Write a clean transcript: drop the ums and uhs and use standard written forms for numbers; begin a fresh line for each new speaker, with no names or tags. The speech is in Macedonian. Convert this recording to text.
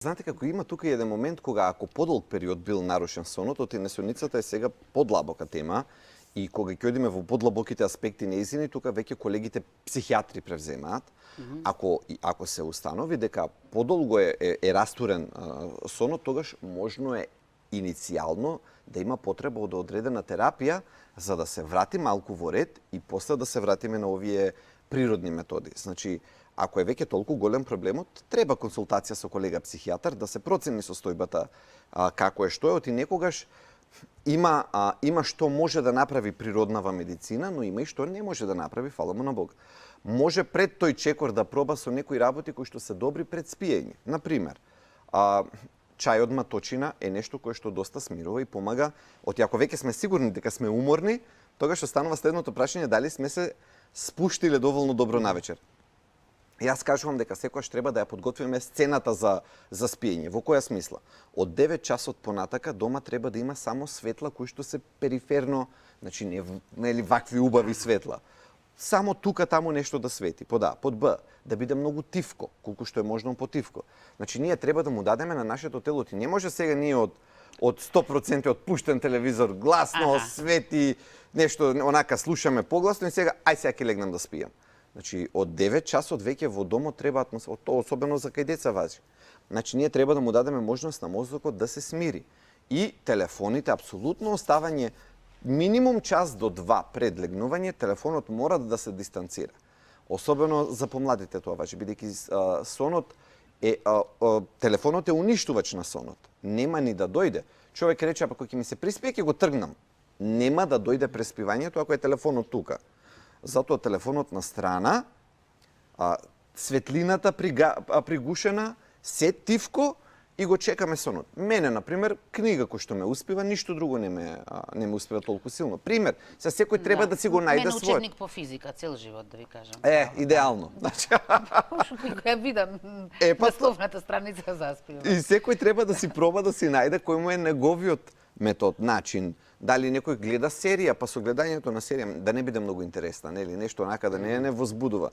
Знаете како има тука еден момент кога ако подолг период бил нарушен сонот, отинесоницата е сега подлабока тема и кога ќе одиме во подлабоките аспекти нејзини, тука веќе колегите психијатри превземаат. Ако се установи дека подолго е растурен сонот, тогаш можно е иницијално да има потреба од одредена терапија за да се врати малку во ред и после да се вратиме на овие природни методи. Значи, ако е веќе толку голем проблемот, треба консултација со колега психијатар да се процени состојбата како е, што е, оти некогаш има што може да направи природнава медицина, но има и што не може да направи, фала му на Бог. Може пред тој чекор да проба со некои работи кои што се добри пред спиење. Например, чај од маточина е нешто кое што доста смирува и помага. Оти ако веќе сме сигурни дека сме уморни, тогаш останува следното прашање дали сме се спуштиле доволно добро навечер. Јас кажувам дека секогаш треба да ја подготвиме сцената за спиење. Во која смисла? Од 9 часот понатака дома треба да има само светла кои што се периферно, значи нели вакви убави светла. Само тука таму нешто да свети. Под А, под Б, да биде многу тивко, колку што е можно потивко. Значи ние треба да му дадеме на нашето тело, ти не може сега ние од 100% отпуштен телевизор, гласно, свети, нешто онака слушаме погласно и сега ај сега ќе легнам да спијам. Значи, од 9 часот веќе во домот треба атмосфера, тоа особено за кај деца важи. Значи, ние треба да му дадеме можност на мозокот да се смири. И телефоните, апсолутно оставање минимум час до 2 пред легнување, телефонот мора да се дистанцира. Особено за помладите тоа важи, бидејќи сонот телефонот е уништувач на сонот. Нема ни да дојде. Човек рече, ако ќе ми се приспие, ќе го тргнам. Нема да дојде преспивањето ако е телефонот тука. Затоа телефонот на страна, светлината пригушена, се тивко и го чекаме сонот. Мене, например, книга кој што ме успива, ништо друго не ме успива толку силно. Пример, се секој треба да си го најде свој.
Мене учебник по физика, цел живот, да ви кажам.
Идеално. Значи,
Кога ја видам насловната страница заспивам.
И секој треба да си проба да си најде кој му е неговиот метод, начин. Дали некој гледа серија, па со гледањето на серија да не биде многу интересна, нели, нешто онака да не возбудува.